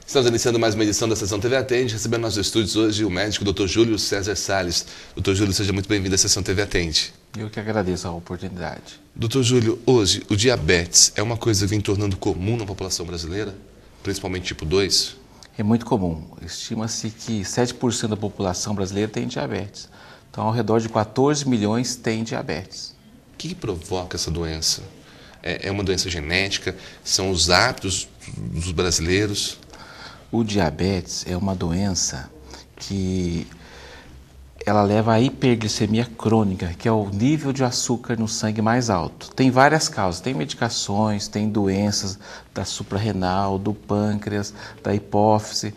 Estamos iniciando mais uma edição da Sessão TV Atende, recebendo nos nossos estúdios hoje o médico Dr. Júlio César Salles. Dr. Júlio, seja muito bem-vindo à Sessão TV Atende. Eu que agradeço a oportunidade. Dr. Júlio, hoje o diabetes é uma coisa que vem tornando comum na população brasileira, principalmente tipo 2? É muito comum. Estima-se que 7% da população brasileira tem diabetes. Então, ao redor de 14 milhões tem diabetes. O que provoca essa doença? É uma doença genética? São os hábitos dos brasileiros? O diabetes é uma doença que ela leva à hiperglicemia crônica, que é o nível de açúcar no sangue mais alto. Tem várias causas, tem medicações, tem doenças da suprarrenal, do pâncreas, da hipófise.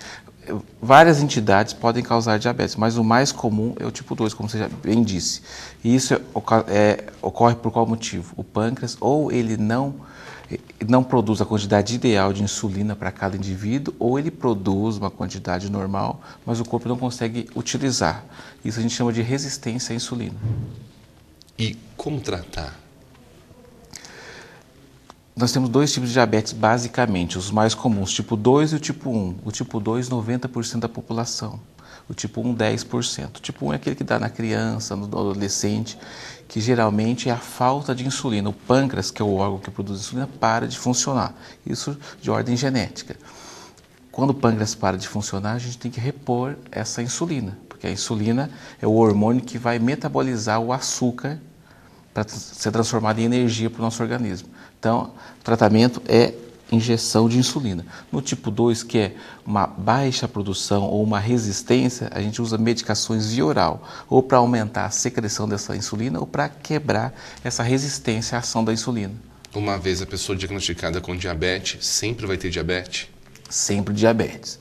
Várias entidades podem causar diabetes, mas o mais comum é o tipo 2, como você já bem disse. E isso ocorre por qual motivo? O pâncreas ou ele não produz a quantidade ideal de insulina para cada indivíduo, ou ele produz uma quantidade normal, mas o corpo não consegue utilizar. Isso a gente chama de resistência à insulina. E como tratar? Nós temos dois tipos de diabetes, basicamente, os mais comuns, tipo 2 e o tipo 1. O tipo 2, 90% da população. O tipo 1, 10%. O tipo 1 é aquele que dá na criança, no adolescente, que geralmente é a falta de insulina. O pâncreas, que é o órgão que produz insulina, para de funcionar. Isso de ordem genética. Quando o pâncreas para de funcionar, a gente tem que repor essa insulina, porque a insulina é o hormônio que vai metabolizar o açúcar para ser transformado em energia para o nosso organismo. Então, o tratamento é injeção de insulina. No tipo 2, que é uma baixa produção ou uma resistência, a gente usa medicações via oral, ou para aumentar a secreção dessa insulina, ou para quebrar essa resistência à ação da insulina. Uma vez a pessoa diagnosticada com diabetes, sempre vai ter diabetes? Sempre diabetes.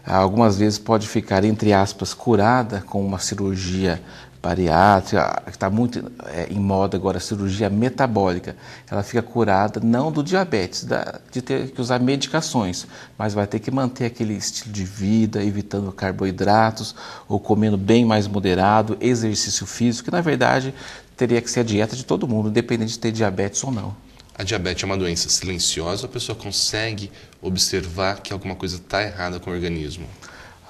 Algumas vezes pode ficar, entre aspas, curada com uma cirurgia bariátrica, que está muito em moda agora, a cirurgia metabólica. Ela fica curada não do diabetes, de ter que usar medicações, mas vai ter que manter aquele estilo de vida, evitando carboidratos, ou comendo bem mais moderado, exercício físico, que na verdade teria que ser a dieta de todo mundo, independente de ter diabetes ou não. A diabetes é uma doença silenciosa, a pessoa consegue observar que alguma coisa está errada com o organismo?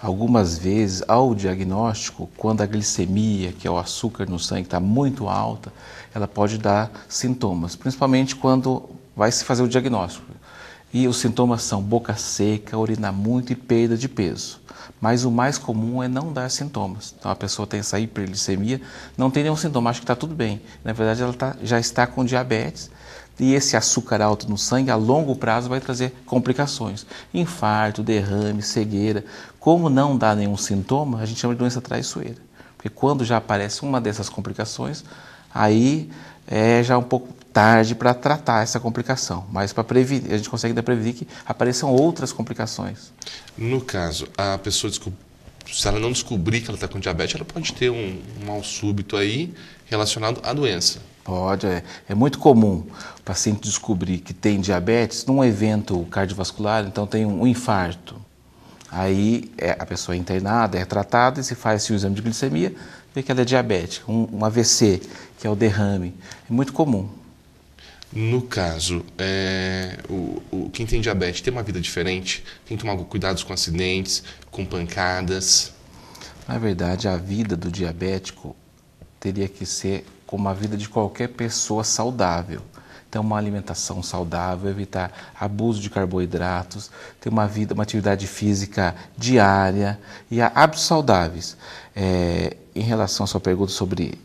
Algumas vezes, ao diagnóstico, quando a glicemia, que é o açúcar no sangue, está muito alta, ela pode dar sintomas, principalmente quando vai se fazer o diagnóstico. E os sintomas são boca seca, urinar muito e perda de peso. Mas o mais comum é não dar sintomas. Então a pessoa tem essa hiperglicemia, não tem nenhum sintoma, acha que está tudo bem. Na verdade, ela já está com diabetes. E esse açúcar alto no sangue, a longo prazo, vai trazer complicações. Infarto, derrame, cegueira. Como não dá nenhum sintoma, a gente chama de doença traiçoeira. Porque quando já aparece uma dessas complicações, aí é já um pouco tarde para tratar essa complicação. Mas para prevenir, a gente consegue ainda prevenir que apareçam outras complicações. No caso, a pessoa, se ela não descobrir que ela está com diabetes, ela pode ter um mal súbito aí relacionado à doença. Pode, é muito comum o paciente descobrir que tem diabetes num evento cardiovascular, então tem um infarto. Aí a pessoa é internada, é tratada e se faz o exame de glicemia, vê que ela é diabética, um AVC, que é o derrame. É muito comum. No caso, quem tem diabetes tem uma vida diferente? Tem que tomar cuidados com acidentes, com pancadas? Na verdade, a vida do diabético teria que ser como a vida de qualquer pessoa saudável. Então, uma alimentação saudável, evitar abuso de carboidratos, ter uma atividade física diária e hábitos saudáveis. Em relação à sua pergunta sobre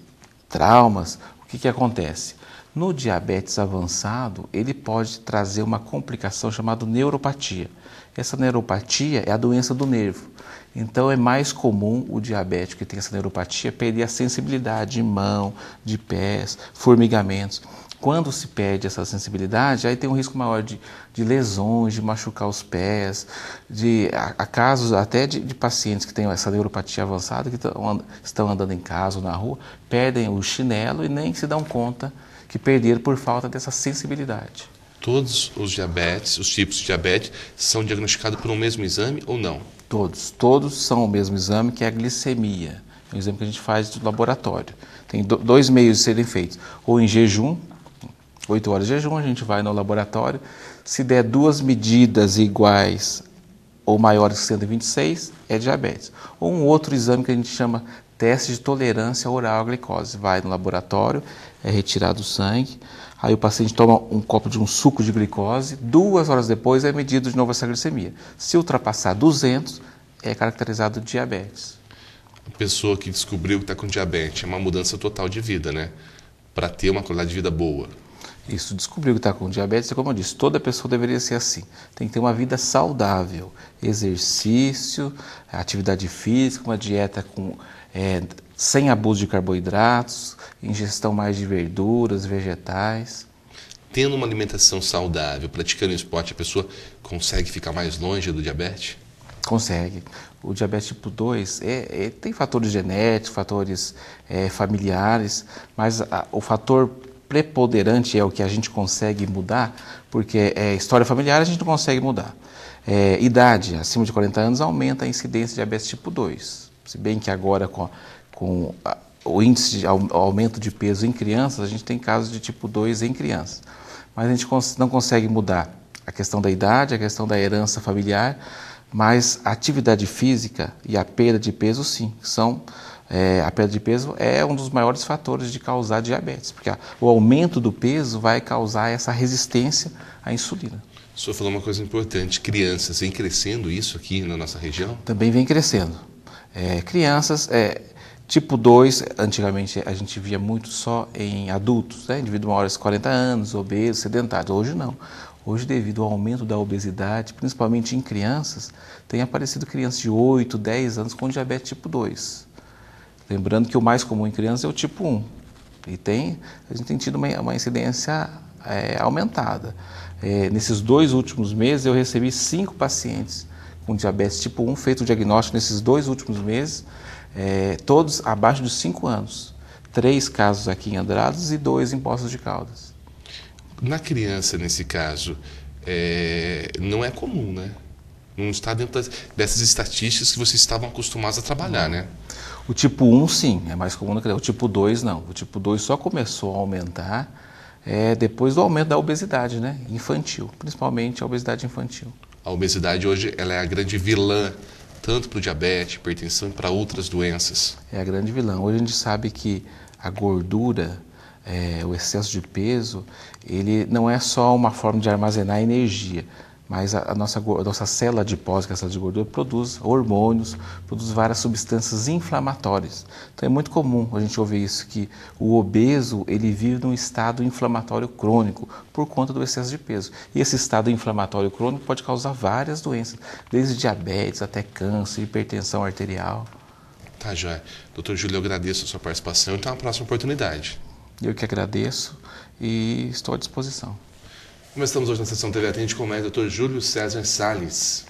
traumas, o que acontece? No diabetes avançado, ele pode trazer uma complicação chamada neuropatia. Essa neuropatia é a doença do nervo. Então é mais comum o diabético que tem essa neuropatia perder a sensibilidade de mão, de pés, formigamentos. Quando se perde essa sensibilidade, aí tem um risco maior de lesões, de machucar os pés, há casos até de pacientes que têm essa neuropatia avançada, que estão andando em casa ou na rua, perdem o chinelo e nem se dão conta que perderam por falta dessa sensibilidade. Todos os diabetes, os tipos de diabetes, são diagnosticados por um mesmo exame ou não? Todos são o mesmo exame, que é a glicemia. É um exame que a gente faz do laboratório. Tem dois meios de serem feitos, ou em jejum, 8 horas de jejum, a gente vai no laboratório. Se der 2 medidas iguais ou maiores que 126, é diabetes. Ou um outro exame que a gente chama teste de tolerância oral à glicose. Vai no laboratório, é retirado o sangue, aí o paciente toma um copo de um suco de glicose, 2 horas depois é medido de novo essa glicemia. Se ultrapassar 200, é caracterizado diabetes. A pessoa que descobriu que está com diabetes é uma mudança total de vida, né? Para ter uma qualidade de vida boa. Isso, descobriu que está com diabetes, como eu disse, toda pessoa deveria ser assim. Tem que ter uma vida saudável, exercício, atividade física, uma dieta sem abuso de carboidratos, ingestão mais de verduras, vegetais. Tendo uma alimentação saudável, praticando esporte, a pessoa consegue ficar mais longe do diabetes? Consegue. O diabetes tipo 2 tem fatores genéticos, fatores familiares, mas o fator preponderante é o que a gente consegue mudar, porque história familiar a gente não consegue mudar. Idade, acima de 40 anos, aumenta a incidência de diabetes tipo 2. Se bem que agora com o índice de aumento de peso em crianças, a gente tem casos de tipo 2 em crianças. Mas a gente não consegue mudar a questão da idade, a questão da herança familiar, mas a atividade física e a perda de peso, sim, a perda de peso é um dos maiores fatores de causar diabetes, porque o aumento do peso vai causar essa resistência à insulina. O senhor falou uma coisa importante, crianças, vem crescendo isso aqui na nossa região? Também vem crescendo. Crianças, tipo 2, antigamente a gente via muito só em adultos, indivíduos maiores de 40 anos, obesos, sedentários. Hoje não. Hoje, devido ao aumento da obesidade, principalmente em crianças, tem aparecido crianças de 8, 10 anos com diabetes tipo 2. Lembrando que o mais comum em crianças é o tipo 1. E a gente tem tido uma incidência aumentada. Nesses 2 últimos meses, eu recebi 5 pacientes com diabetes tipo 1, feito o diagnóstico nesses 2 últimos meses, todos abaixo dos 5 anos. 3 casos aqui em Andradas e 2 em Poços de Caldas. Na criança, nesse caso, não é comum, né? Não está dentro dessas estatísticas que vocês estavam acostumados a trabalhar, né? O tipo 1, sim, é mais comum na criança. O tipo 2, não. O tipo 2 só começou a aumentar depois do aumento da obesidade, né? Infantil, principalmente a obesidade infantil. A obesidade hoje ela é a grande vilã, tanto para o diabetes, hipertensão e para outras doenças. É a grande vilã. Hoje a gente sabe que a gordura, o excesso de peso, ele não é só uma forma de armazenar energia, mas a nossa célula adiposa, que é a célula de gordura, produz hormônios, produz várias substâncias inflamatórias. Então é muito comum a gente ouvir isso, que o obeso ele vive num estado inflamatório crônico por conta do excesso de peso. E esse estado inflamatório crônico pode causar várias doenças, desde diabetes até câncer, hipertensão arterial. Tá, joia. Doutor Júlio, eu agradeço a sua participação e até uma próxima oportunidade. Eu que agradeço e estou à disposição. Começamos hoje na sessão TV Atende com o médico Dr. Júlio César Salles.